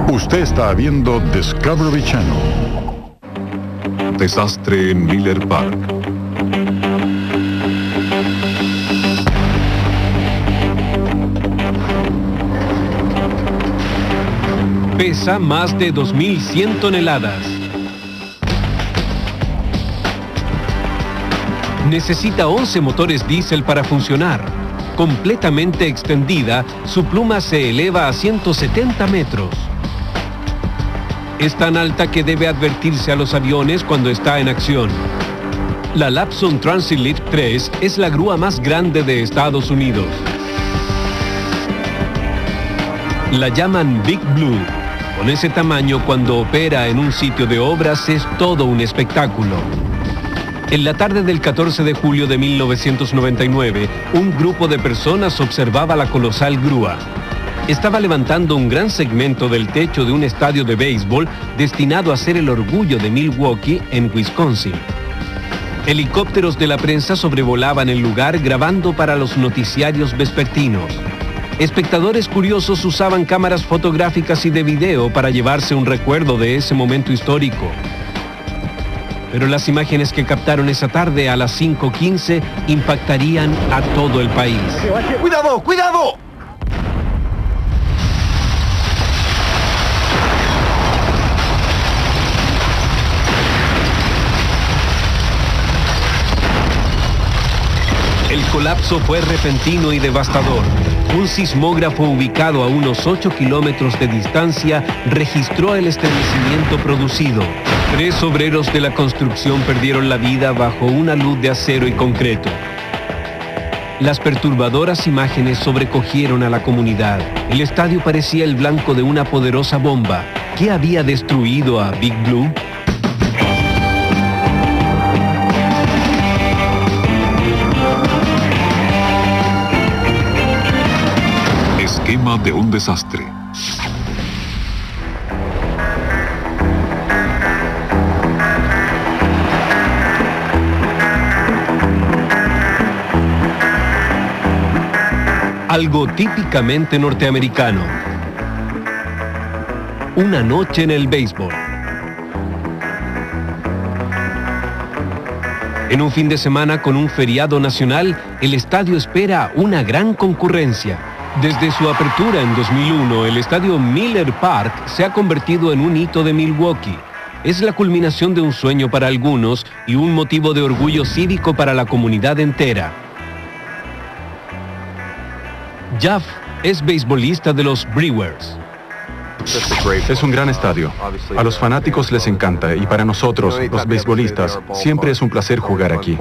Usted está viendo Discovery Channel. Desastre en Miller Park. Pesa más de 2.100 toneladas. Necesita 11 motores diésel para funcionar. Completamente extendida, su pluma se eleva a 170 metros. Es tan alta que debe advertirse a los aviones cuando está en acción. La Lapson Transit Lift 3 es la grúa más grande de Estados Unidos. La llaman Big Blue. Con ese tamaño, cuando opera en un sitio de obras, es todo un espectáculo. En la tarde del 14 de julio de 1999, un grupo de personas observaba la colosal grúa. Estaba levantando un gran segmento del techo de un estadio de béisbol destinado a ser el orgullo de Milwaukee, en Wisconsin. Helicópteros de la prensa sobrevolaban el lugar grabando para los noticiarios vespertinos. Espectadores curiosos usaban cámaras fotográficas y de video para llevarse un recuerdo de ese momento histórico. Pero las imágenes que captaron esa tarde a las 5:15 impactarían a todo el país. ¡Cuidado, cuidado! El colapso fue repentino y devastador. Un sismógrafo ubicado a unos 8 kilómetros de distancia registró el estremecimiento producido. 3 obreros de la construcción perdieron la vida bajo una luz de acero y concreto. Las perturbadoras imágenes sobrecogieron a la comunidad. El estadio parecía el blanco de una poderosa bomba. ¿Qué había destruido a Big Blue? Esquema de un desastre. Algo típicamente norteamericano. Una noche en el béisbol. En un fin de semana con un feriado nacional, el estadio espera una gran concurrencia. Desde su apertura en 2001, el estadio Miller Park se ha convertido en un hito de Milwaukee. Es la culminación de un sueño para algunos y un motivo de orgullo cívico para la comunidad entera. Jeff es beisbolista de los Brewers. Es un gran estadio. A los fanáticos les encanta y para nosotros, los beisbolistas, siempre es un placer jugar aquí.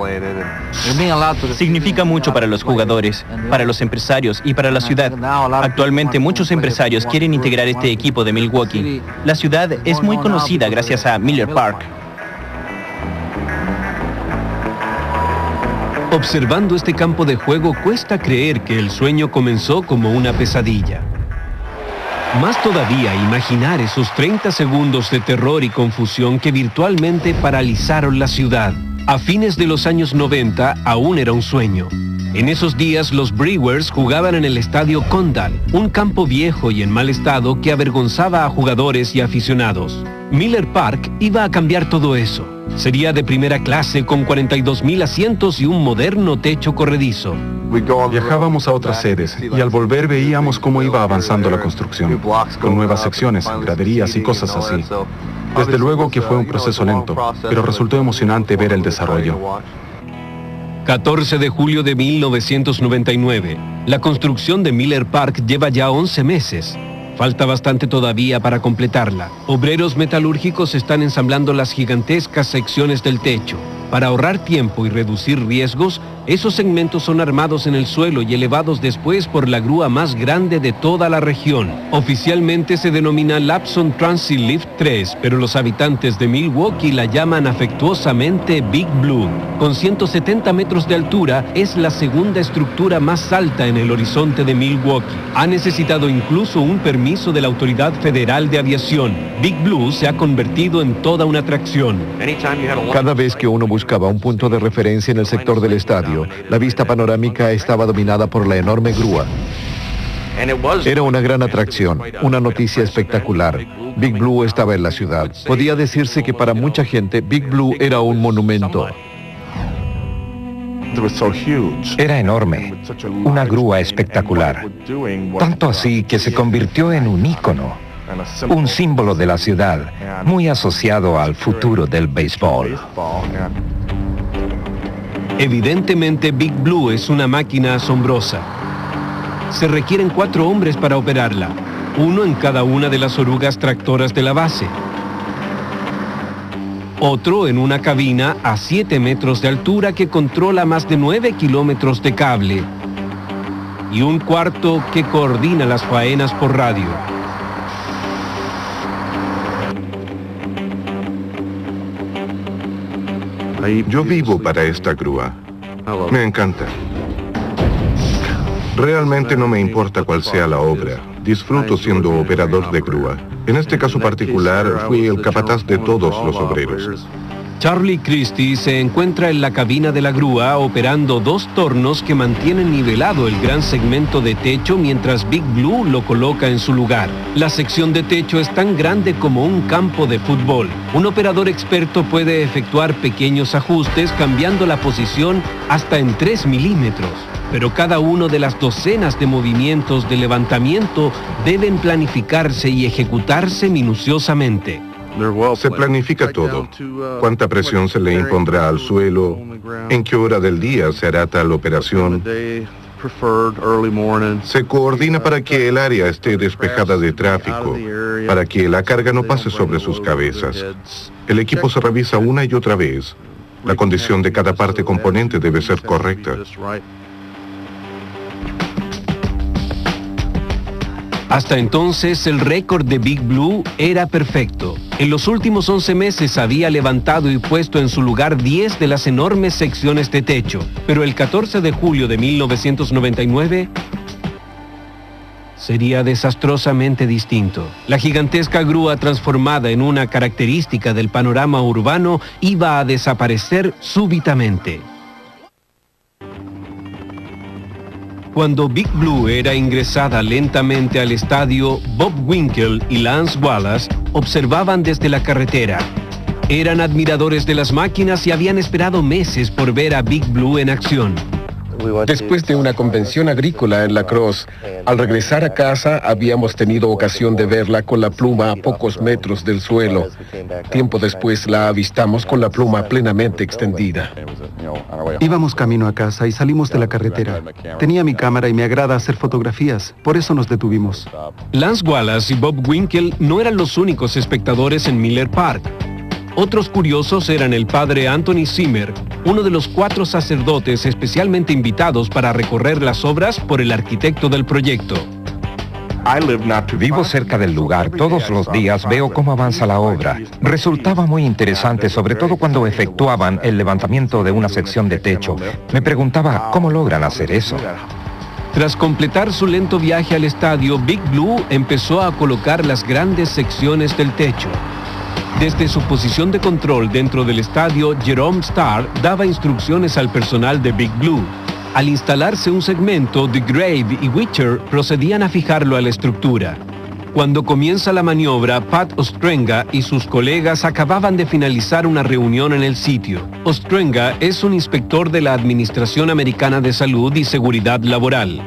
Significa mucho para los jugadores, para los empresarios y para la ciudad. Actualmente muchos empresarios quieren integrar este equipo de Milwaukee. La ciudad es muy conocida gracias a Miller Park. Observando este campo de juego, cuesta creer que el sueño comenzó como una pesadilla. Más todavía, imaginar esos 30 segundos de terror y confusión que virtualmente paralizaron la ciudad. A fines de los años 90, aún era un sueño. En esos días, los Brewers jugaban en el estadio Condal, un campo viejo y en mal estado que avergonzaba a jugadores y aficionados. Miller Park iba a cambiar todo eso. Sería de primera clase con 42,000 asientos y un moderno techo corredizo. Viajábamos a otras sedes y al volver veíamos cómo iba avanzando la construcción, con nuevas secciones, graderías y cosas así. Desde luego que fue un proceso lento, pero resultó emocionante ver el desarrollo. 14 de julio de 1999. La construcción de Miller Park lleva ya 11 meses. Falta bastante todavía para completarla. Obreros metalúrgicos están ensamblando las gigantescas secciones del techo. Para ahorrar tiempo y reducir riesgos, esos segmentos son armados en el suelo y elevados después por la grúa más grande de toda la región. Oficialmente se denomina Lapson Transit Lift 3, pero los habitantes de Milwaukee la llaman afectuosamente Big Blue. Con 170 metros de altura, es la segunda estructura más alta en el horizonte de Milwaukee. Ha necesitado incluso un permiso de la Autoridad Federal de Aviación. Big Blue se ha convertido en toda una atracción. Cada vez que uno buscaba un punto de referencia en el sector del estadio, la vista panorámica estaba dominada por la enorme grúa. Era una gran atracción, una noticia espectacular. Big Blue estaba en la ciudad. Podía decirse que para mucha gente Big Blue era un monumento. Era enorme, una grúa espectacular, tanto así que se convirtió en un ícono, un símbolo de la ciudad, muy asociado al futuro del béisbol. Evidentemente, Big Blue es una máquina asombrosa. Se requieren 4 hombres para operarla, uno en cada una de las orugas tractoras de la base, otro en una cabina a 7 metros de altura que controla más de 9 kilómetros de cable, y un cuarto que coordina las faenas por radio. Yo vivo para esta grúa. Me encanta. Realmente no me importa cuál sea la obra. Disfruto siendo operador de grúa. En este caso particular, fui el capataz de todos los obreros. Charlie Christie se encuentra en la cabina de la grúa operando 2 tornos que mantienen nivelado el gran segmento de techo mientras Big Blue lo coloca en su lugar. La sección de techo es tan grande como un campo de fútbol. Un operador experto puede efectuar pequeños ajustes cambiando la posición hasta en 3 milímetros. Pero cada uno de las docenas de movimientos de levantamiento deben planificarse y ejecutarse minuciosamente. Se planifica todo. Cuánta presión se le impondrá al suelo, en qué hora del día se hará tal operación. Se coordina para que el área esté despejada de tráfico, para que la carga no pase sobre sus cabezas. El equipo se revisa una y otra vez. La condición de cada parte componente debe ser correcta. Hasta entonces, el récord de Big Blue era perfecto. En los últimos 11 meses había levantado y puesto en su lugar 10 de las enormes secciones de techo. Pero el 14 de julio de 1999 sería desastrosamente distinto. La gigantesca grúa transformada en una característica del panorama urbano iba a desaparecer súbitamente. Cuando Big Blue era ingresada lentamente al estadio, Bob Winkle y Lance Wallace observaban desde la carretera. Eran admiradores de las máquinas y habían esperado meses por ver a Big Blue en acción. Después de una convención agrícola en La Crosse, al regresar a casa habíamos tenido ocasión de verla con la pluma a pocos metros del suelo. Tiempo después la avistamos con la pluma plenamente extendida. Íbamos camino a casa y salimos de la carretera. Tenía mi cámara y me agrada hacer fotografías, por eso nos detuvimos. Lance Wallace y Bob Winkle no eran los únicos espectadores en Miller Park. Otros curiosos eran el padre Anthony Zimmer, uno de los 4 sacerdotes especialmente invitados para recorrer las obras por el arquitecto del proyecto. Vivo cerca del lugar. Todos los días veo cómo avanza la obra. Resultaba muy interesante, sobre todo cuando efectuaban el levantamiento de una sección de techo. Me preguntaba, ¿cómo logran hacer eso? Tras completar su lento viaje al estadio, Big Blue empezó a colocar las grandes secciones del techo. Desde su posición de control dentro del estadio, Jerome Starr daba instrucciones al personal de Big Blue. Al instalarse un segmento, The Grave y Witcher procedían a fijarlo a la estructura. Cuando comienza la maniobra, Pat Ostrenga y sus colegas acababan de finalizar una reunión en el sitio. Ostrenga es un inspector de la Administración Americana de Salud y Seguridad Laboral.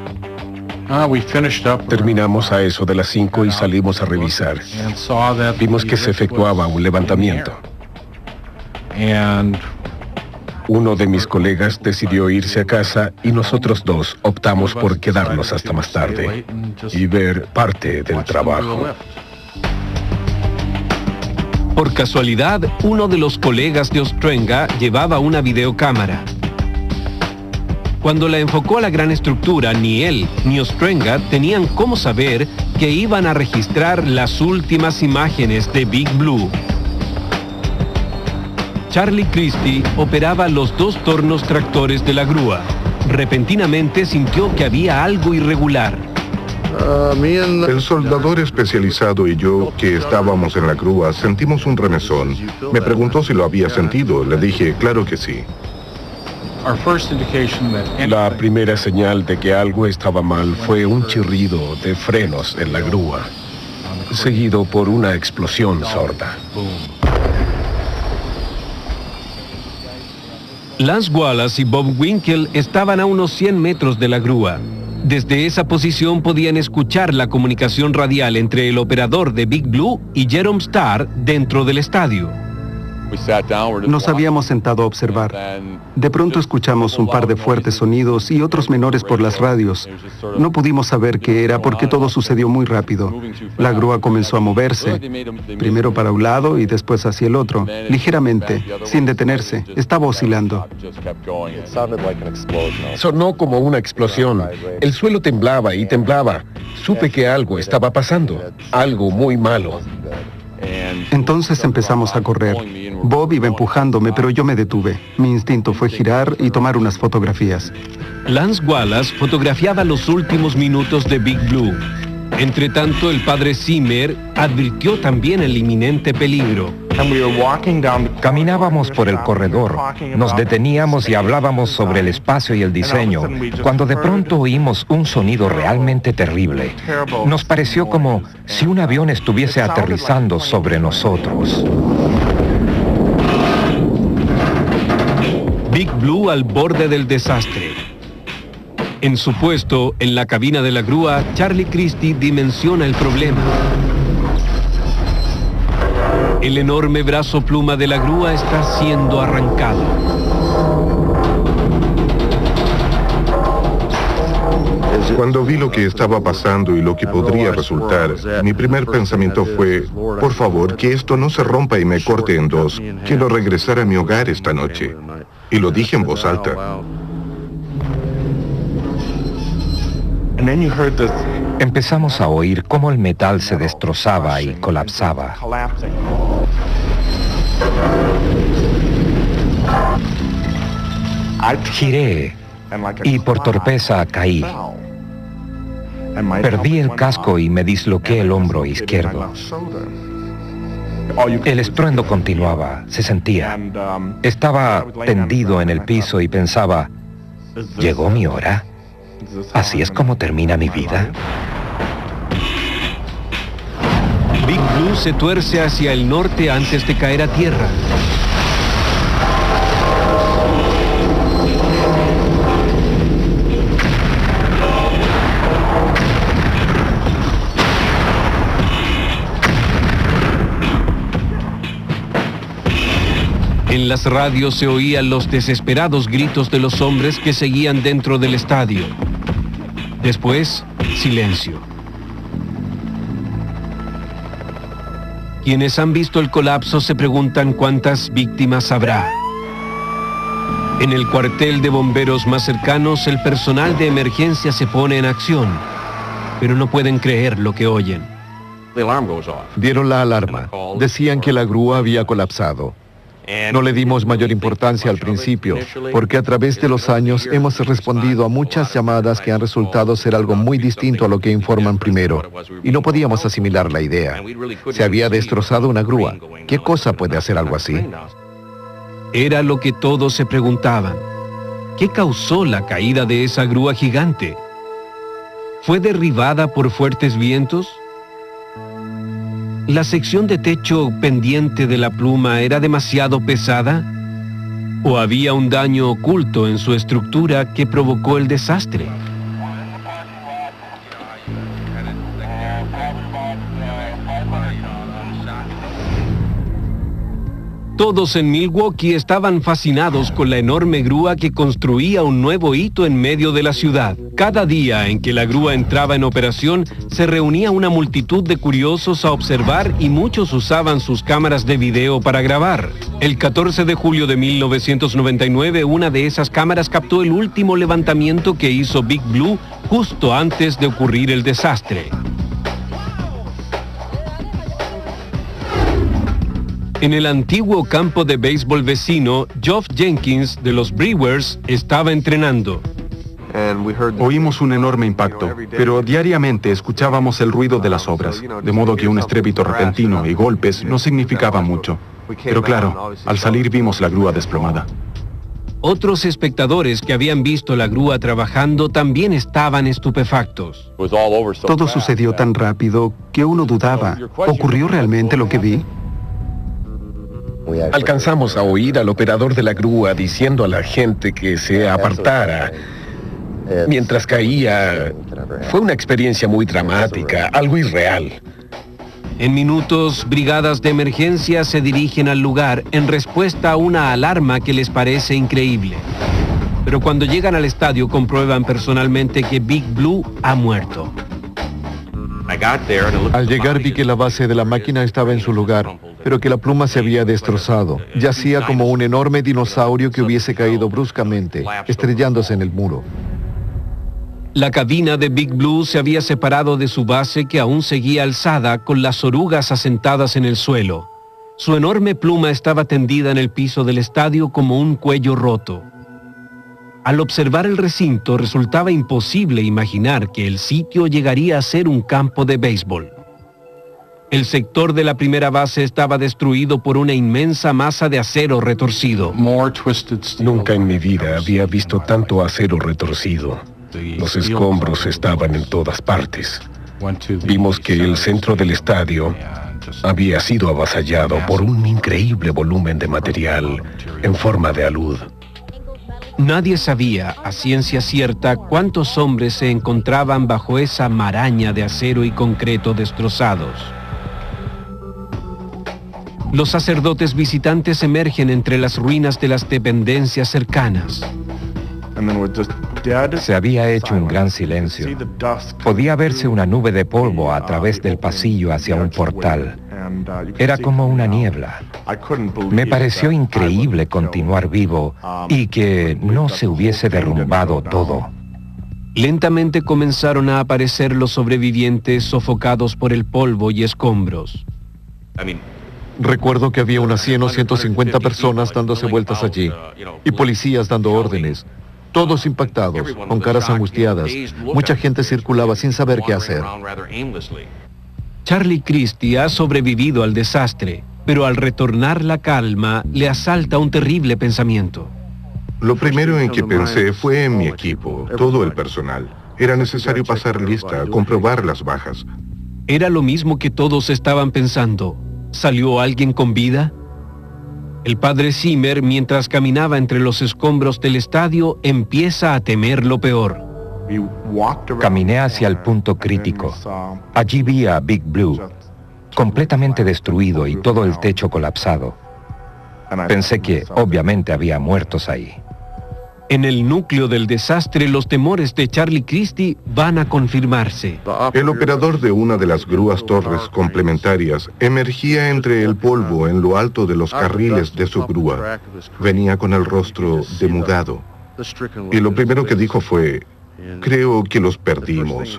Terminamos a eso de las 5 y salimos a revisar. Vimos que se efectuaba un levantamiento. Uno de mis colegas decidió irse a casa y nosotros 2 optamos por quedarnos hasta más tarde y ver parte del trabajo. Por casualidad, uno de los colegas de Ostrenga llevaba una videocámara. Cuando la enfocó a la gran estructura, ni él ni Ostrenga tenían cómo saber que iban a registrar las últimas imágenes de Big Blue. Charlie Christie operaba los 2 tornos tractores de la grúa. Repentinamente sintió que había algo irregular. El soldador especializado y yo, que estábamos en la grúa, sentimos un remesón. Me preguntó si lo había sentido. Le dije, claro que sí. La primera señal de que algo estaba mal fue un chirrido de frenos en la grúa, seguido por una explosión sorda. Lance Wallace y Bob Winkle estaban a unos 100 metros de la grúa. Desde esa posición podían escuchar la comunicación radial entre el operador de Big Blue y Jerome Starr dentro del estadio. Nos habíamos sentado a observar. De pronto escuchamos un par de fuertes sonidos y otros menores por las radios. No pudimos saber qué era porque todo sucedió muy rápido. La grúa comenzó a moverse, primero para un lado y después hacia el otro, ligeramente, sin detenerse. Estaba oscilando. Sonó como una explosión. El suelo temblaba y temblaba. Supe que algo estaba pasando, algo muy malo. Entonces empezamos a correr. Bob iba empujándome, pero yo me detuve. Mi instinto fue girar y tomar unas fotografías. Lance Wallace fotografiaba los últimos minutos de Big Blue. Entre tanto, el padre Zimmer advirtió también el inminente peligro. Caminábamos por el corredor, nos deteníamos y hablábamos sobre el espacio y el diseño, cuando de pronto oímos un sonido realmente terrible. Nos pareció como si un avión estuviese aterrizando sobre nosotros. Big Blue al borde del desastre. En su puesto, en la cabina de la grúa, Charlie Christie dimensiona el problema. El enorme brazo pluma de la grúa está siendo arrancado. Cuando vi lo que estaba pasando y lo que podría resultar, mi primer pensamiento fue, por favor, que esto no se rompa y me corte en dos. Quiero regresar a mi hogar esta noche. Y lo dije en voz alta. Empezamos a oír cómo el metal se destrozaba y colapsaba. Giré y por torpeza caí. Perdí el casco y me disloqué el hombro izquierdo. El estruendo continuaba, se sentía. Estaba tendido en el piso y pensaba, ¿llegó mi hora? ¿Así es como termina mi vida? Big Blue se tuerce hacia el norte antes de caer a tierra. En las radios se oían los desesperados gritos de los hombres que seguían dentro del estadio. Después, silencio. Quienes han visto el colapso se preguntan cuántas víctimas habrá. En el cuartel de bomberos más cercanos, el personal de emergencia se pone en acción, pero no pueden creer lo que oyen. Dieron la alarma. Decían que la grúa había colapsado. No le dimos mayor importancia al principio, porque a través de los años hemos respondido a muchas llamadas que han resultado ser algo muy distinto a lo que informan primero, y no podíamos asimilar la idea. Se había destrozado una grúa. ¿Qué cosa puede hacer algo así? Era lo que todos se preguntaban. ¿Qué causó la caída de esa grúa gigante? ¿Fue derribada por fuertes vientos? ¿La sección de techo pendiente de la pluma era demasiado pesada? ¿O había un daño oculto en su estructura que provocó el desastre? Todos en Milwaukee estaban fascinados con la enorme grúa que construía un nuevo hito en medio de la ciudad. Cada día en que la grúa entraba en operación, se reunía una multitud de curiosos a observar y muchos usaban sus cámaras de video para grabar. El 14 de julio de 1999, una de esas cámaras captó el último levantamiento que hizo Big Blue justo antes de ocurrir el desastre. En el antiguo campo de béisbol vecino, Geoff Jenkins, de los Brewers, estaba entrenando. Oímos un enorme impacto, pero diariamente escuchábamos el ruido de las obras, de modo que un estrépito repentino y golpes no significaba mucho. Pero claro, al salir vimos la grúa desplomada. Otros espectadores que habían visto la grúa trabajando también estaban estupefactos. Todo sucedió tan rápido que uno dudaba. ¿Ocurrió realmente lo que vi? Alcanzamos a oír al operador de la grúa diciendo a la gente que se apartara mientras caía. Fue una experiencia muy dramática, algo irreal. En minutos, brigadas de emergencia se dirigen al lugar en respuesta a una alarma que les parece increíble. Pero cuando llegan al estadio comprueban personalmente que Big Blue ha muerto. Al llegar vi que la base de la máquina estaba en su lugar, pero que la pluma se había destrozado. Yacía como un enorme dinosaurio que hubiese caído bruscamente, estrellándose en el muro. La cabina de Big Blue se había separado de su base que aún seguía alzada con las orugas asentadas en el suelo. Su enorme pluma estaba tendida en el piso del estadio como un cuello roto. Al observar el recinto resultaba imposible imaginar que el sitio llegaría a ser un campo de béisbol. El sector de la primera base estaba destruido por una inmensa masa de acero retorcido. Nunca en mi vida había visto tanto acero retorcido. Los escombros estaban en todas partes. Vimos que el centro del estadio había sido avasallado por un increíble volumen de material en forma de alud. Nadie sabía a ciencia cierta cuántos hombres se encontraban bajo esa maraña de acero y concreto destrozados. Los sacerdotes visitantes emergen entre las ruinas de las dependencias cercanas. Se había hecho un gran silencio. Podía verse una nube de polvo a través del pasillo hacia un portal. Era como una niebla. Me pareció increíble continuar vivo y que no se hubiese derrumbado todo. Lentamente comenzaron a aparecer los sobrevivientes sofocados por el polvo y escombros. Recuerdo que había unas 100 o 150 personas dándose vueltas allí, y policías dando órdenes. Todos impactados, con caras angustiadas. Mucha gente circulaba sin saber qué hacer. Charlie Christie ha sobrevivido al desastre, pero al retornar la calma, le asalta un terrible pensamiento. Lo primero en que pensé fue en mi equipo, todo el personal. Era necesario pasar lista, comprobar las bajas. Era lo mismo que todos estaban pensando. ¿Salió alguien con vida? El padre Zimmer, mientras caminaba entre los escombros del estadio, empieza a temer lo peor. Caminé hacia el punto crítico. Allí vi a Big Blue, completamente destruido y todo el techo colapsado. Pensé que obviamente había muertos ahí. En el núcleo del desastre, los temores de Charlie Christie van a confirmarse. El operador de una de las grúas torres complementarias emergía entre el polvo en lo alto de los carriles de su grúa. Venía con el rostro demudado. Y lo primero que dijo fue: creo que los perdimos.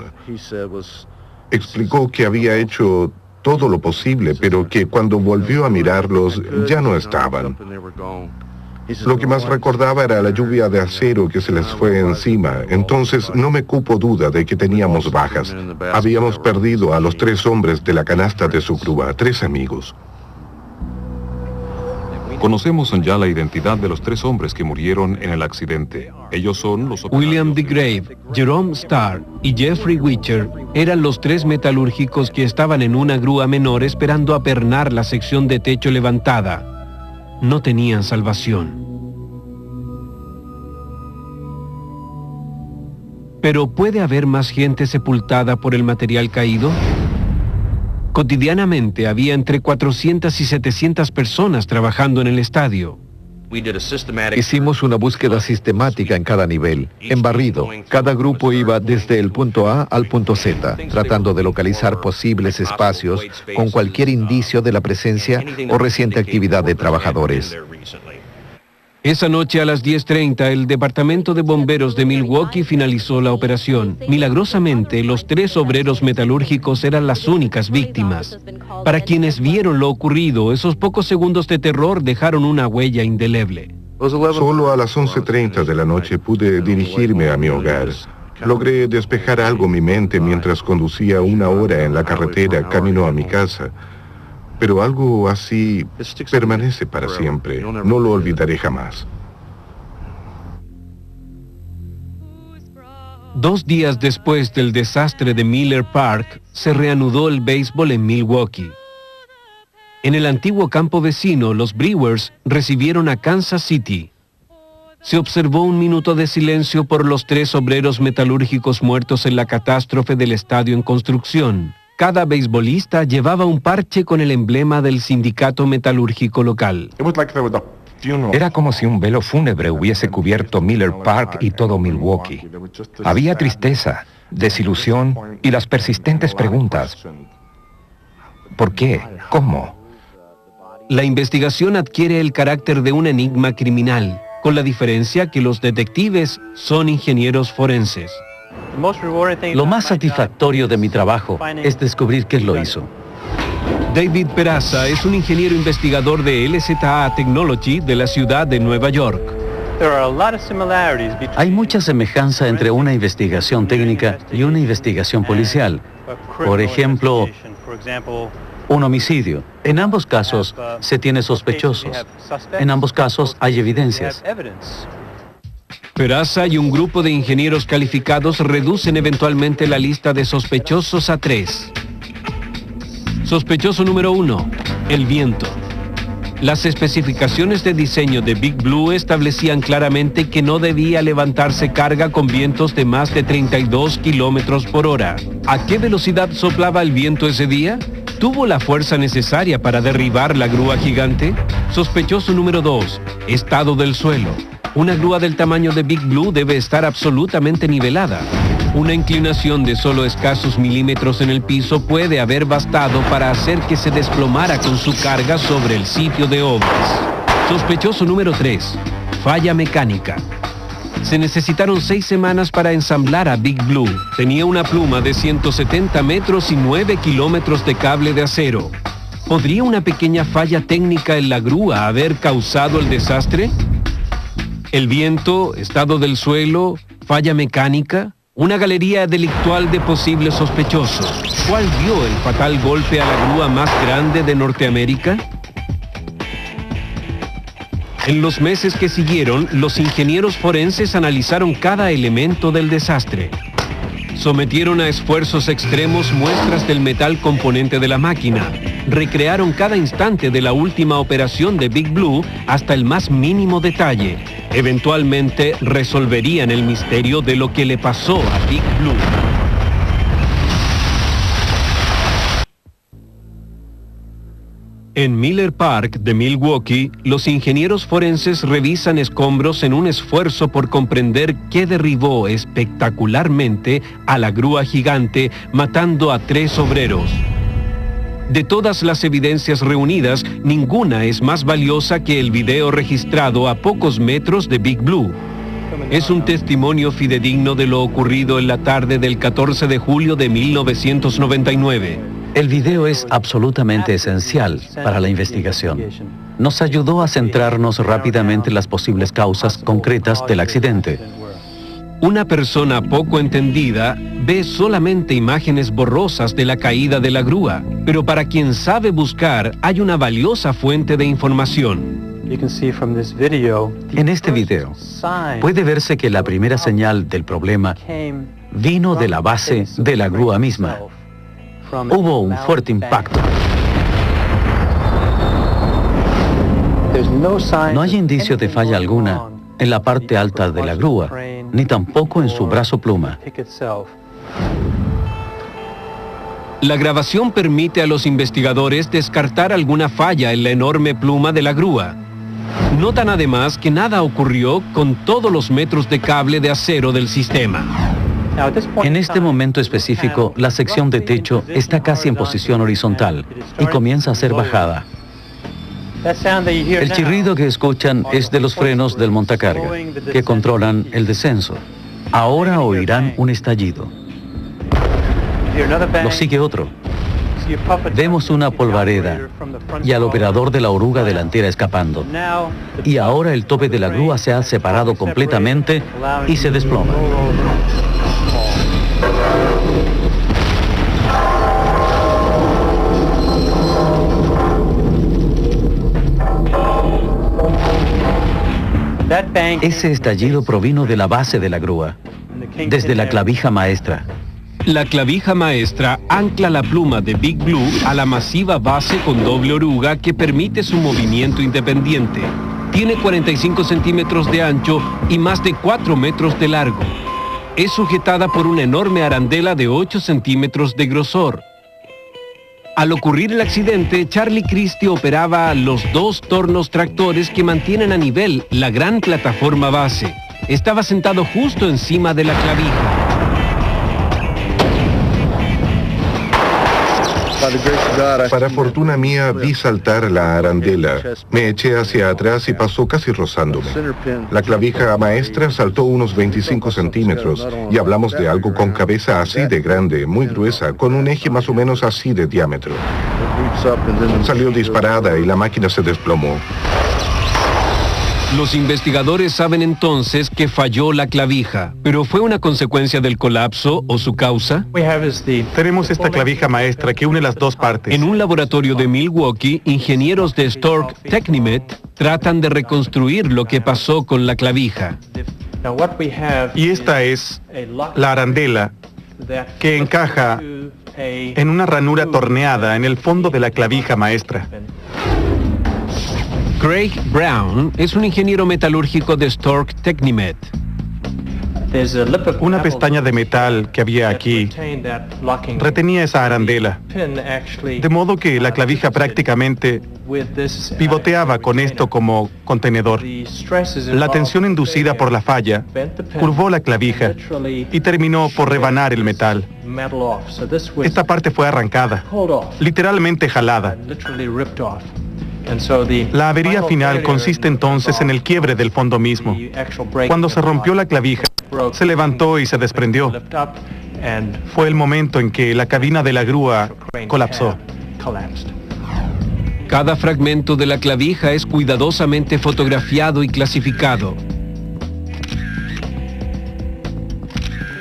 Explicó que había hecho todo lo posible, pero que cuando volvió a mirarlos ya no estaban. Lo que más recordaba era la lluvia de acero que se les fue encima. Entonces no me cupo duda de que teníamos bajas. Habíamos perdido a los 3 hombres de la canasta de su grúa, 3 amigos. Conocemos ya la identidad de los 3 hombres que murieron en el accidente. Ellos son los William DeGrave, Jerome Starr y Jeffrey Witcher eran los 3 metalúrgicos que estaban en una grúa menor esperando apernar la sección de techo levantada. No tenían salvación. ¿Pero puede haber más gente sepultada por el material caído? Cotidianamente había entre 400 y 700 personas trabajando en el estadio. Hicimos una búsqueda sistemática en cada nivel, en barrido. Cada grupo iba desde el punto A al punto Z, tratando de localizar posibles espacios con cualquier indicio de la presencia o reciente actividad de trabajadores. Esa noche a las 10:30, el Departamento de Bomberos de Milwaukee finalizó la operación. Milagrosamente, los 3 obreros metalúrgicos eran las únicas víctimas. Para quienes vieron lo ocurrido, esos pocos segundos de terror dejaron una huella indeleble. Solo a las 11:30 de la noche pude dirigirme a mi hogar. Logré despejar algo mi mente mientras conducía 1 hora en la carretera camino a mi casa. Pero algo así permanece para siempre. No lo olvidaré jamás. 2 días después del desastre de Miller Park, se reanudó el béisbol en Milwaukee. En el antiguo campo vecino, los Brewers recibieron a Kansas City. Se observó un minuto de silencio por los 3 obreros metalúrgicos muertos en la catástrofe del estadio en construcción. Cada beisbolista llevaba un parche con el emblema del sindicato metalúrgico local. Era como si un velo fúnebre hubiese cubierto Miller Park y todo Milwaukee. Había tristeza, desilusión y las persistentes preguntas. ¿Por qué? ¿Cómo? La investigación adquiere el carácter de un enigma criminal, con la diferencia que los detectives son ingenieros forenses. Lo más satisfactorio de mi trabajo es descubrir quién lo hizo. David Peraza es un ingeniero investigador de LZA Technology de la ciudad de Nueva York. Hay mucha semejanza entre una investigación técnica y una investigación policial. Por ejemplo, un homicidio. En ambos casos se tiene sospechosos. En ambos casos hay evidencias. Peraza y un grupo de ingenieros calificados reducen eventualmente la lista de sospechosos a 3. Sospechoso número 1, el viento. Las especificaciones de diseño de Big Blue establecían claramente que no debía levantarse carga con vientos de más de 32 kilómetros por hora. ¿A qué velocidad soplaba el viento ese día? ¿Tuvo la fuerza necesaria para derribar la grúa gigante? Sospechoso número 2, estado del suelo. Una grúa del tamaño de Big Blue debe estar absolutamente nivelada. Una inclinación de solo escasos milímetros en el piso puede haber bastado para hacer que se desplomara con su carga sobre el sitio de obras. Sospechoso número 3, falla mecánica. Se necesitaron 6 semanas para ensamblar a Big Blue. Tenía una pluma de 170 metros y 9 kilómetros de cable de acero. ¿Podría una pequeña falla técnica en la grúa haber causado el desastre? El viento, estado del suelo, falla mecánica, una galería delictual de posibles sospechosos. ¿Cuál dio el fatal golpe a la grúa más grande de Norteamérica? En los meses que siguieron, los ingenieros forenses analizaron cada elemento del desastre. Sometieron a esfuerzos extremos muestras del metal componente de la máquina. Recrearon cada instante de la última operación de Big Blue hasta el más mínimo detalle. Eventualmente resolverían el misterio de lo que le pasó a Big Blue. En Miller Park de Milwaukee, los ingenieros forenses revisan escombros en un esfuerzo por comprender qué derribó espectacularmente a la grúa gigante, matando a 3 obreros. De todas las evidencias reunidas, ninguna es más valiosa que el video registrado a pocos metros de Big Blue. Es un testimonio fidedigno de lo ocurrido en la tarde del 14 de julio de 1999. El video es absolutamente esencial para la investigación. Nos ayudó a centrarnos rápidamente en las posibles causas concretas del accidente. Una persona poco entendida ve solamente imágenes borrosas de la caída de la grúa, pero para quien sabe buscar hay una valiosa fuente de información. En este video puede verse que la primera señal del problema vino de la base de la grúa misma. Hubo un fuerte impacto. No hay indicio de falla alguna en la parte alta de la grúa, ni tampoco en su brazo pluma. La grabación permite a los investigadores descartar alguna falla en la enorme pluma de la grúa. Notan además que nada ocurrió con todos los metros de cable de acero del sistema. En este momento específico, la sección de techo está casi en posición horizontal y comienza a ser bajada. El chirrido que escuchan es de los frenos del montacarga, que controlan el descenso. Ahora oirán un estallido. Lo sigue otro. Vemos una polvareda y al operador de la oruga delantera escapando. Y ahora el tope de la grúa se ha separado completamente y se desploma. Ese estallido provino de la base de la grúa. desde la clavija maestra. La clavija maestra ancla la pluma de Big Blue a la masiva base con doble oruga que permite su movimiento independiente. Tiene 45 centímetros de ancho y más de 4 metros de largo. Es sujetada por una enorme arandela de 8 centímetros de grosor. Al ocurrir el accidente, Charlie Christie operaba los 2 tornos tractores que mantienen a nivel la gran plataforma base. Estaba sentado justo encima de la clavija. Para fortuna mía, vi saltar la arandela. Me eché hacia atrás y pasó casi rozándome. La clavija maestra saltó unos 25 centímetros y hablamos de algo con cabeza así de grande, muy gruesa, con un eje más o menos así de diámetro. Salió disparada y la máquina se desplomó. Los investigadores saben entonces que falló la clavija, pero ¿fue una consecuencia del colapso o su causa? Tenemos esta clavija maestra que une las dos partes. En un laboratorio de Milwaukee, ingenieros de Stork Technimet tratan de reconstruir lo que pasó con la clavija. Y esta es la arandela que encaja en una ranura torneada en el fondo de la clavija maestra. Craig Brown es un ingeniero metalúrgico de Stork Technimet. Una pestaña de metal que había aquí retenía esa arandela, de modo que la clavija prácticamente pivoteaba con esto como contenedor. La tensión inducida por la falla curvó la clavija y terminó por rebanar el metal. Esta parte fue arrancada, literalmente jalada. La avería final consiste entonces en el quiebre del fondo mismo. Cuando se rompió la clavija, se levantó y se desprendió. Fue el momento en que la cabina de la grúa colapsó. Cada fragmento de la clavija es cuidadosamente fotografiado y clasificado.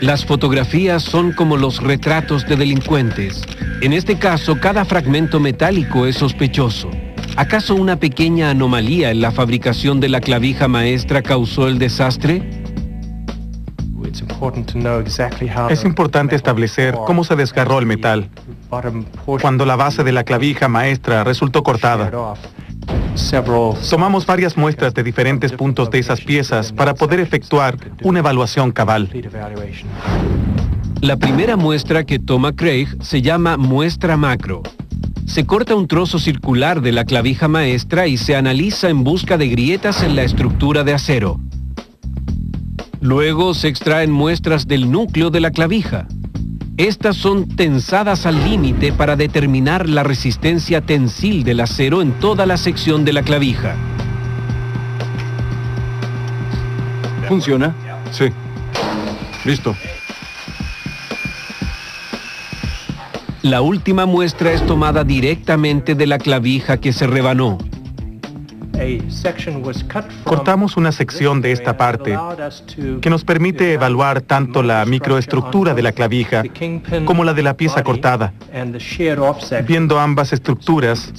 Las fotografías son como los retratos de delincuentes. En este caso, cada fragmento metálico es sospechoso. ¿Acaso una pequeña anomalía en la fabricación de la clavija maestra causó el desastre? Es importante establecer cómo se desgarró el metal cuando la base de la clavija maestra resultó cortada. Tomamos varias muestras de diferentes puntos de esas piezas para poder efectuar una evaluación cabal. La primera muestra que toma Craig se llama muestra macro. Se corta un trozo circular de la clavija maestra y se analiza en busca de grietas en la estructura de acero. Luego se extraen muestras del núcleo de la clavija. Estas son tensadas al límite para determinar la resistencia tensil del acero en toda la sección de la clavija. ¿Funciona? Sí. Listo. La última muestra es tomada directamente de la clavija que se rebanó. Cortamos una sección de esta parte que nos permite evaluar tanto la microestructura de la clavija como la de la pieza cortada, viendo ambas estructuras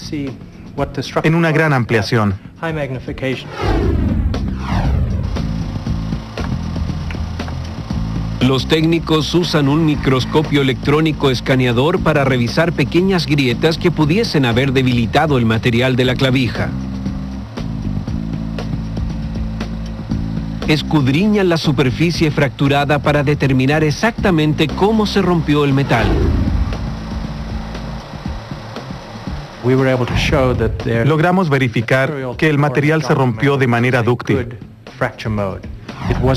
en una gran ampliación. Los técnicos usan un microscopio electrónico escaneador para revisar pequeñas grietas que pudiesen haber debilitado el material de la clavija. Escudriñan la superficie fracturada para determinar exactamente cómo se rompió el metal. Logramos verificar que el material se rompió de manera dúctil,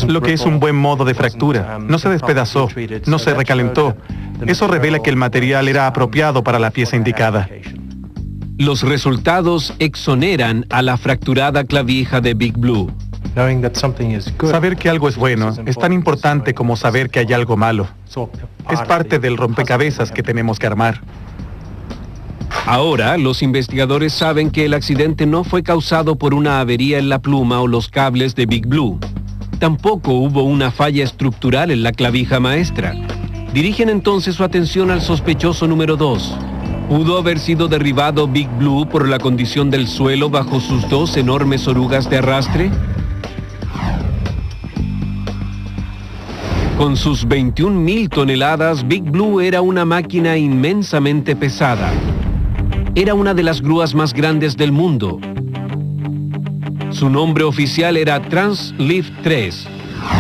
lo que es un buen modo de fractura. No se despedazó, no se recalentó. Eso revela que el material era apropiado para la pieza indicada. Los resultados exoneran a la fracturada clavija de Big Blue. Saber que algo es bueno es tan importante como saber que hay algo malo. Es parte del rompecabezas que tenemos que armar. Ahora, los investigadores saben que el accidente no fue causado por una avería en la pluma o los cables de Big Blue. Tampoco hubo una falla estructural en la clavija maestra. Dirigen entonces su atención al sospechoso número 2. ¿Pudo haber sido derribado Big Blue por la condición del suelo bajo sus 2 enormes orugas de arrastre? Con sus 21.000 toneladas, Big Blue era una máquina inmensamente pesada. Era una de las grúas más grandes del mundo. Su nombre oficial era Translift 3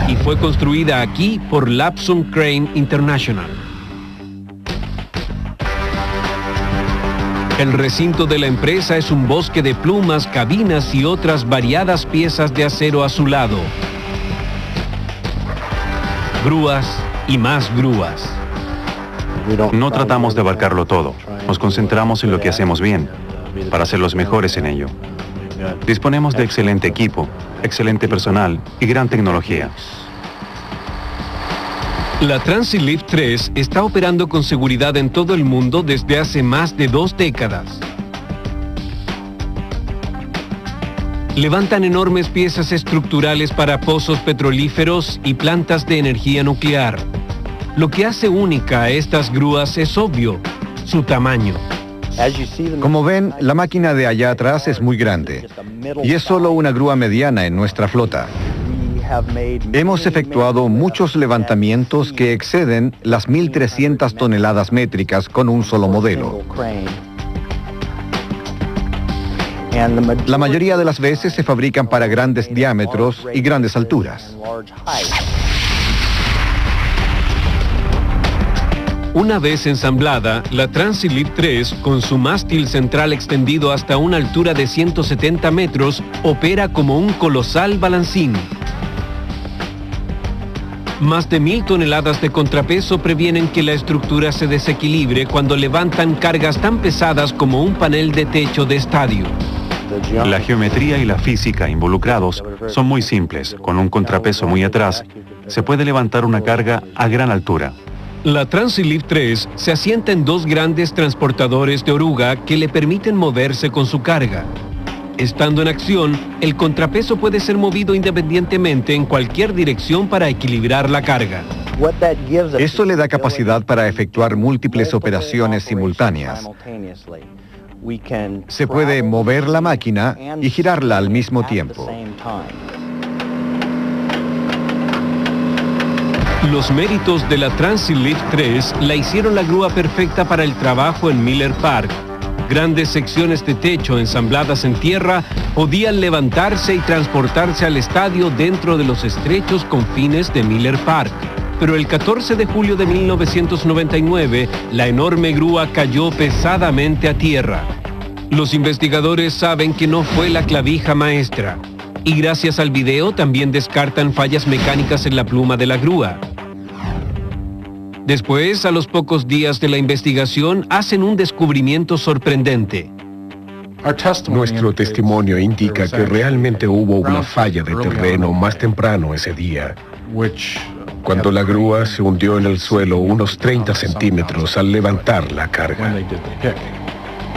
y fue construida aquí por Lapsum Crane International. El recinto de la empresa es un bosque de plumas, cabinas y otras variadas piezas de acero azulado. Grúas y más grúas. No tratamos de abarcarlo todo. Nos concentramos en lo que hacemos bien, para ser los mejores en ello. Disponemos de excelente equipo, excelente personal y gran tecnología. La Translift 3 está operando con seguridad en todo el mundo desde hace más de 2 décadas. Levantan enormes piezas estructurales para pozos petrolíferos y plantas de energía nuclear. Lo que hace única a estas grúas es obvio, su tamaño. Como ven, la máquina de allá atrás es muy grande y es solo una grúa mediana en nuestra flota. Hemos efectuado muchos levantamientos que exceden las 1.300 toneladas métricas con un solo modelo. La mayoría de las veces se fabrican para grandes diámetros y grandes alturas. Una vez ensamblada, la Translift 3, con su mástil central extendido hasta una altura de 170 metros, opera como un colosal balancín. Más de 1.000 toneladas de contrapeso previenen que la estructura se desequilibre cuando levantan cargas tan pesadas como un panel de techo de estadio. La geometría y la física involucrados son muy simples. Con un contrapeso muy atrás, se puede levantar una carga a gran altura. La Translift 3 se asienta en 2 grandes transportadores de oruga que le permiten moverse con su carga. Estando en acción, el contrapeso puede ser movido independientemente en cualquier dirección para equilibrar la carga. Esto le da capacidad para efectuar múltiples operaciones simultáneas. Se puede mover la máquina y girarla al mismo tiempo. Los méritos de la Translift 3 la hicieron la grúa perfecta para el trabajo en Miller Park. Grandes secciones de techo ensambladas en tierra podían levantarse y transportarse al estadio dentro de los estrechos confines de Miller Park. Pero el 14 de julio de 1999, la enorme grúa cayó pesadamente a tierra. Los investigadores saben que no fue la clavija maestra. Y gracias al video también descartan fallas mecánicas en la pluma de la grúa. Después, a los pocos días de la investigación, hacen un descubrimiento sorprendente. Nuestro testimonio indica que realmente hubo una falla de terreno más temprano ese día, cuando la grúa se hundió en el suelo unos 30 centímetros al levantar la carga.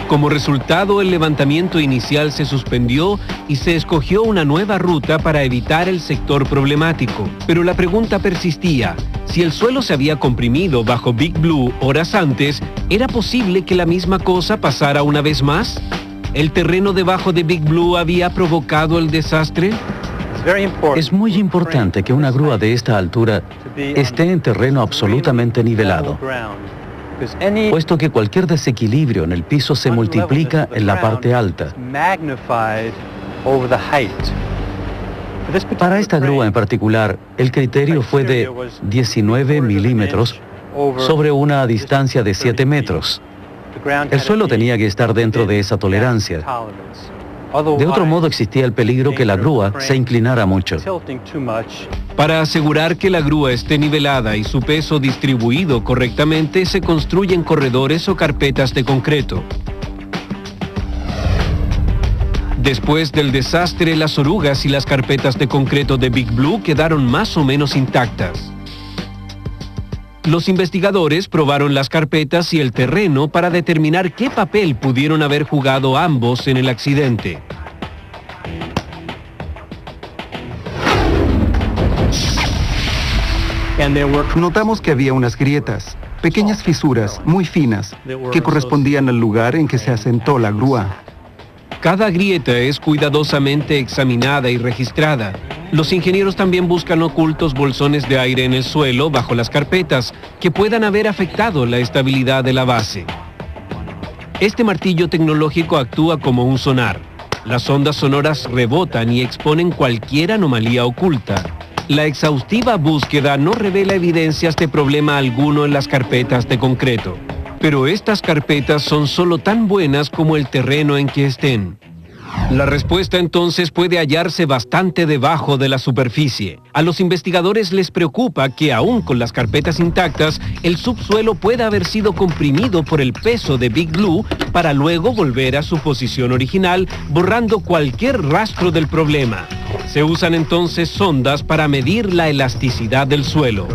Como resultado, el levantamiento inicial se suspendió y se escogió una nueva ruta para evitar el sector problemático. Pero la pregunta persistía: si el suelo se había comprimido bajo Big Blue horas antes, ¿era posible que la misma cosa pasara una vez más? ¿El terreno debajo de Big Blue había provocado el desastre? Es muy importante que una grúa de esta altura esté en terreno absolutamente nivelado, puesto que cualquier desequilibrio en el piso se multiplica en la parte alta. Para esta grúa en particular, el criterio fue de 19 milímetros sobre una distancia de 7 metros. El suelo tenía que estar dentro de esa tolerancia. De otro modo, existía el peligro que la grúa se inclinara mucho. Para asegurar que la grúa esté nivelada y su peso distribuido correctamente, se construyen corredores o carpetas de concreto. Después del desastre, las orugas y las carpetas de concreto de Big Blue quedaron más o menos intactas. Los investigadores probaron las carpetas y el terreno para determinar qué papel pudieron haber jugado ambos en el accidente. Notamos que había unas grietas, pequeñas fisuras muy finas, que correspondían al lugar en que se asentó la grúa. Cada grieta es cuidadosamente examinada y registrada. Los ingenieros también buscan ocultos bolsones de aire en el suelo bajo las carpetas que puedan haber afectado la estabilidad de la base. Este martillo tecnológico actúa como un sonar. Las ondas sonoras rebotan y exponen cualquier anomalía oculta. La exhaustiva búsqueda no revela evidencias de problema alguno en las carpetas de concreto. Pero estas carpetas son solo tan buenas como el terreno en que estén. La respuesta entonces puede hallarse bastante debajo de la superficie. A los investigadores les preocupa que aún con las carpetas intactas, el subsuelo pueda haber sido comprimido por el peso de Big Blue para luego volver a su posición original, borrando cualquier rastro del problema. Se usan entonces sondas para medir la elasticidad del suelo.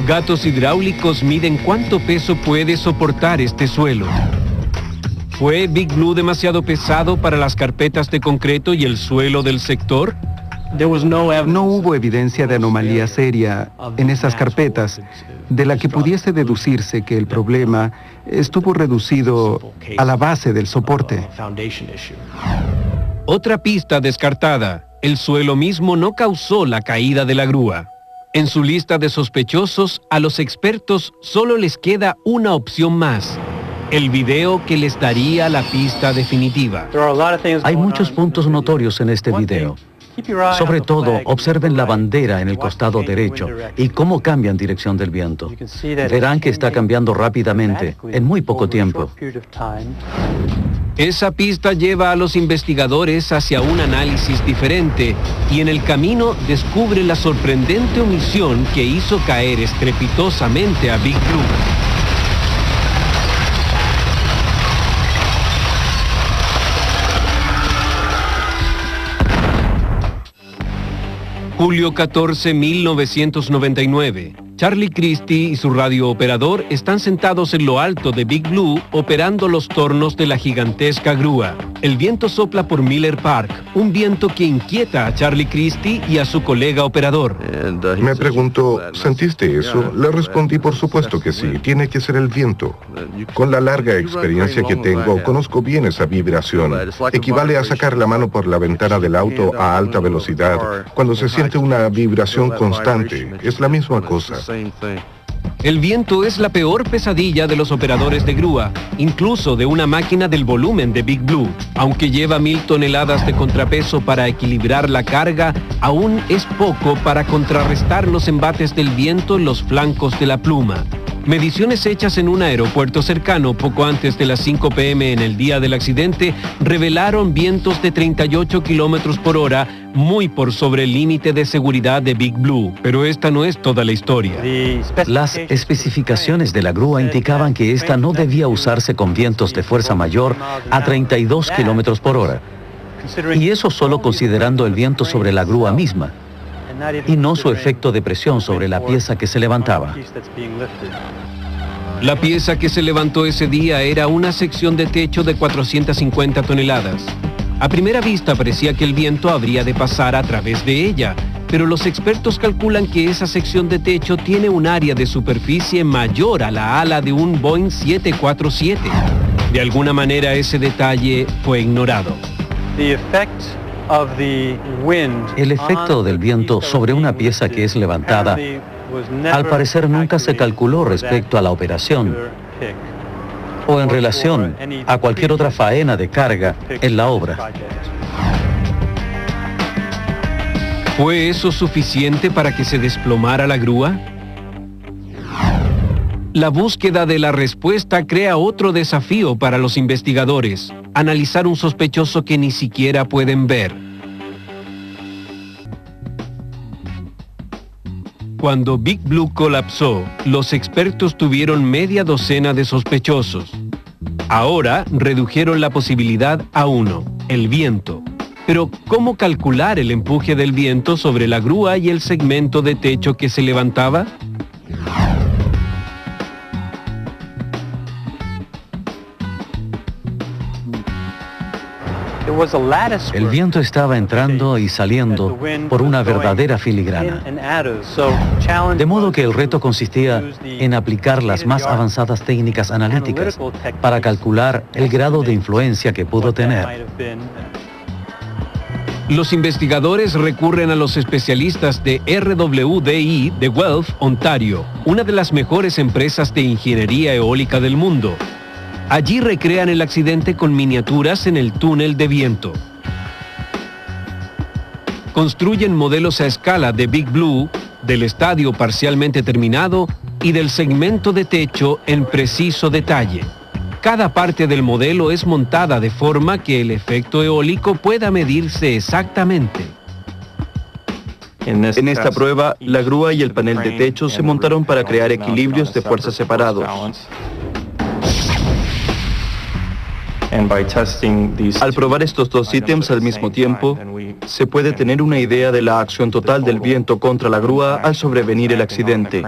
Gatos hidráulicos miden cuánto peso puede soportar este suelo. ¿Fue Big Blue demasiado pesado para las carpetas de concreto y el suelo del sector? No hubo evidencia de anomalía seria en esas carpetas, de la que pudiese deducirse que el problema estuvo reducido a la base del soporte. Otra pista descartada. El suelo mismo no causó la caída de la grúa. En su lista de sospechosos, a los expertos solo les queda una opción más: el video que les daría la pista definitiva. Hay muchos puntos notorios en este video. Sobre todo, observen la bandera en el costado derecho y cómo cambian dirección del viento. Verán que está cambiando rápidamente, en muy poco tiempo. Esa pista lleva a los investigadores hacia un análisis diferente y en el camino descubre la sorprendente omisión que hizo caer estrepitosamente a Big Blue. Julio 14, 1999. Charlie Christie y su radiooperador están sentados en lo alto de Big Blue operando los tornos de la gigantesca grúa. El viento sopla por Miller Park, un viento que inquieta a Charlie Christie y a su colega operador. Me preguntó, ¿sentiste eso? Le respondí, por supuesto que sí, tiene que ser el viento. Con la larga experiencia que tengo, conozco bien esa vibración. Equivale a sacar la mano por la ventana del auto a alta velocidad. Cuando se siente una vibración constante, es la misma cosa. El viento es la peor pesadilla de los operadores de grúa, incluso de una máquina del volumen de Big Blue. Aunque lleva 1000 toneladas de contrapeso para equilibrar la carga, aún es poco para contrarrestar los embates del viento en los flancos de la pluma. Mediciones hechas en un aeropuerto cercano poco antes de las 5 p.m. en el día del accidente revelaron vientos de 38 kilómetros por hora, muy por sobre el límite de seguridad de Big Blue. Pero esta no es toda la historia. Las especificaciones de la grúa indicaban que esta no debía usarse con vientos de fuerza mayor a 32 kilómetros por hora. Y eso solo considerando el viento sobre la grúa misma, y no su efecto de presión sobre la pieza que se levantaba. La pieza que se levantó ese día era una sección de techo de 450 toneladas. A primera vista parecía que el viento habría de pasar a través de ella, pero los expertos calculan que esa sección de techo tiene un área de superficie mayor a la ala de un Boeing 747. De alguna manera ese detalle fue ignorado. El efecto del viento sobre una pieza que es levantada, al parecer nunca se calculó respecto a la operación o en relación a cualquier otra faena de carga en la obra. ¿Fue eso suficiente para que se desplomara la grúa? La búsqueda de la respuesta crea otro desafío para los investigadores: analizar un sospechoso que ni siquiera pueden ver. Cuando Big Blue colapsó, los expertos tuvieron media docena de sospechosos. Ahora redujeron la posibilidad a uno: el viento. Pero, ¿cómo calcular el empuje del viento sobre la grúa y el segmento de techo que se levantaba? El viento estaba entrando y saliendo por una verdadera filigrana. De modo que el reto consistía en aplicar las más avanzadas técnicas analíticas para calcular el grado de influencia que pudo tener. Los investigadores recurren a los especialistas de RWDI de Guelph, Ontario, una de las mejores empresas de ingeniería eólica del mundo. Allí recrean el accidente con miniaturas en el túnel de viento. Construyen modelos a escala de Big Blue, del estadio parcialmente terminado y del segmento de techo en preciso detalle. Cada parte del modelo es montada de forma que el efecto eólico pueda medirse exactamente. En esta prueba, la grúa y el panel de techo se montaron para crear equilibrios de fuerza separados. Al probar estos dos ítems al mismo tiempo, se puede tener una idea de la acción total del viento contra la grúa al sobrevenir el accidente.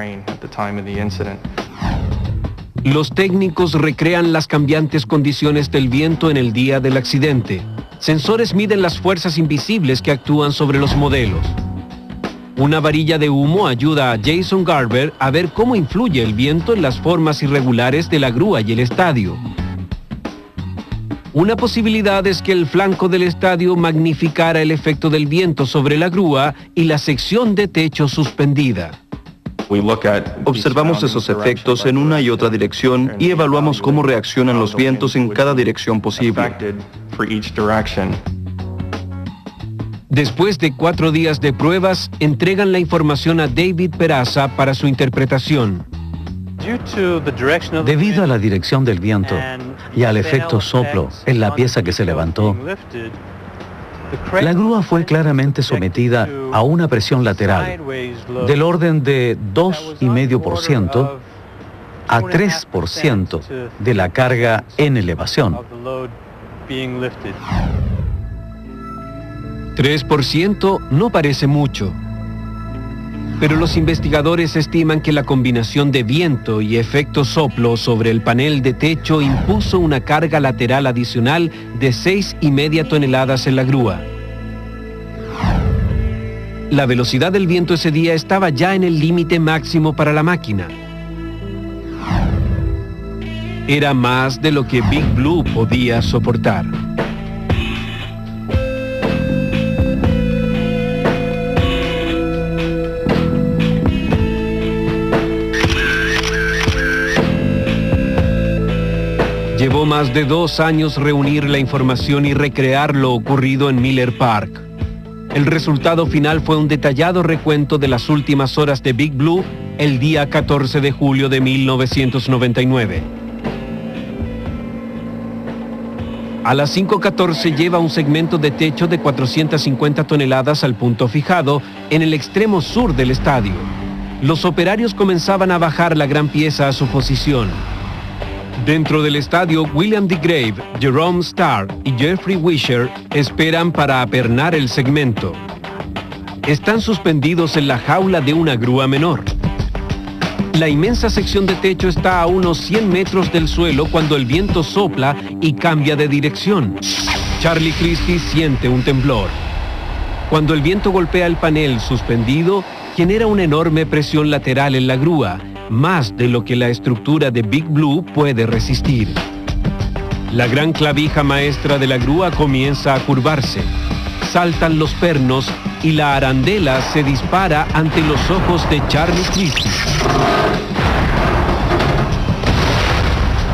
Los técnicos recrean las cambiantes condiciones del viento en el día del accidente. Sensores miden las fuerzas invisibles que actúan sobre los modelos. Una varilla de humo ayuda a Jason Garber a ver cómo influye el viento en las formas irregulares de la grúa y el estadio. Una posibilidad es que el flanco del estadio magnificara el efecto del viento sobre la grúa y la sección de techo suspendida. Observamos esos efectos en una y otra dirección y evaluamos cómo reaccionan los vientos en cada dirección posible. Después de 4 días de pruebas, entregan la información a David Peraza para su interpretación. Debido a la dirección del viento y al efecto soplo en la pieza que se levantó, la grúa fue claramente sometida a una presión lateral del orden de 2,5% a 3% de la carga en elevación. 3% no parece mucho, pero los investigadores estiman que la combinación de viento y efecto soplo sobre el panel de techo impuso una carga lateral adicional de 6,5 toneladas en la grúa. La velocidad del viento ese día estaba ya en el límite máximo para la máquina. Era más de lo que Big Blue podía soportar. Llevó más de 2 años reunir la información y recrear lo ocurrido en Miller Park. El resultado final fue un detallado recuento de las últimas horas de Big Blue el día 14 de julio de 1999. A las 5:14 lleva un segmento de techo de 450 toneladas al punto fijado en el extremo sur del estadio. Los operarios comenzaban a bajar la gran pieza a su posición. Dentro del estadio, William D. Grave, Jerome Starr y Jeffrey Wisher esperan para apernar el segmento. Están suspendidos en la jaula de una grúa menor. La inmensa sección de techo está a unos 100 metros del suelo cuando el viento sopla y cambia de dirección. Charlie Christie siente un temblor. Cuando el viento golpea el panel suspendido, genera una enorme presión lateral en la grúa, más de lo que la estructura de Big Blue puede resistir. La gran clavija maestra de la grúa comienza a curvarse. Saltan los pernos y la arandela se dispara ante los ojos de Charlie Christie.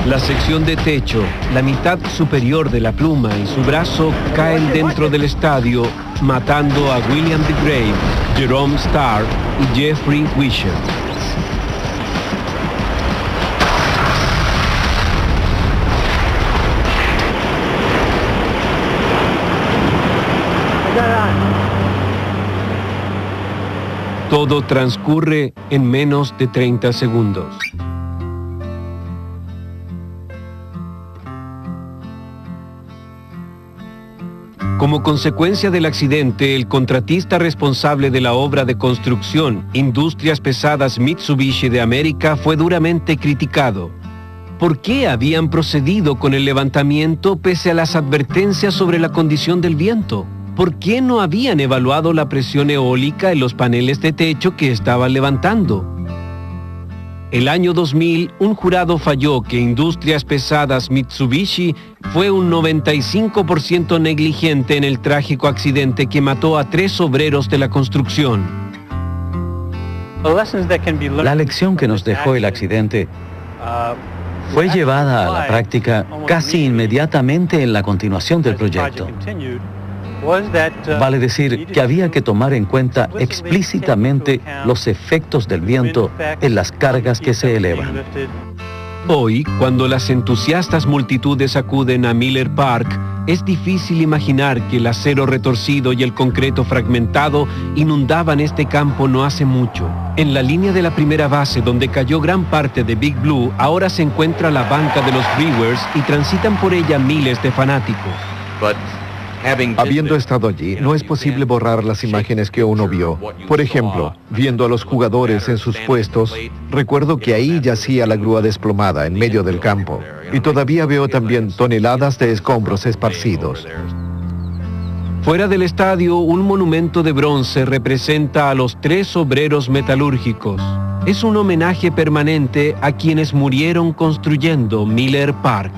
La sección de techo, la mitad superior de la pluma y su brazo caen dentro del estadio, matando a William D. Grave, Jerome Starr y Jeffrey Wisher. Todo transcurre en menos de 30 segundos. Como consecuencia del accidente, el contratista responsable de la obra de construcción, Industrias Pesadas Mitsubishi de América, fue duramente criticado. ¿Por qué habían procedido con el levantamiento pese a las advertencias sobre la condición del viento? ¿Por qué no habían evaluado la presión eólica en los paneles de techo que estaban levantando? El año 2000, un jurado falló que Industrias Pesadas Mitsubishi fue un 95% negligente en el trágico accidente que mató a 3 obreros de la construcción. La lección que nos dejó el accidente fue llevada a la práctica casi inmediatamente en la continuación del proyecto. Vale decir que había que tomar en cuenta explícitamente los efectos del viento en las cargas que se elevan. Hoy, cuando las entusiastas multitudes acuden a Miller Park, es difícil imaginar que el acero retorcido y el concreto fragmentado inundaban este campo no hace mucho. En la línea de la primera base, donde cayó gran parte de Big Blue, ahora se encuentra la banca de los Brewers y transitan por ella miles de fanáticos. Habiendo estado allí, no es posible borrar las imágenes que uno vio. Por ejemplo, viendo a los jugadores en sus puestos, recuerdo que ahí yacía la grúa desplomada en medio del campo. Y todavía veo también toneladas de escombros esparcidos. Fuera del estadio, un monumento de bronce representa a los 3 obreros metalúrgicos. Es un homenaje permanente a quienes murieron construyendo Miller Park.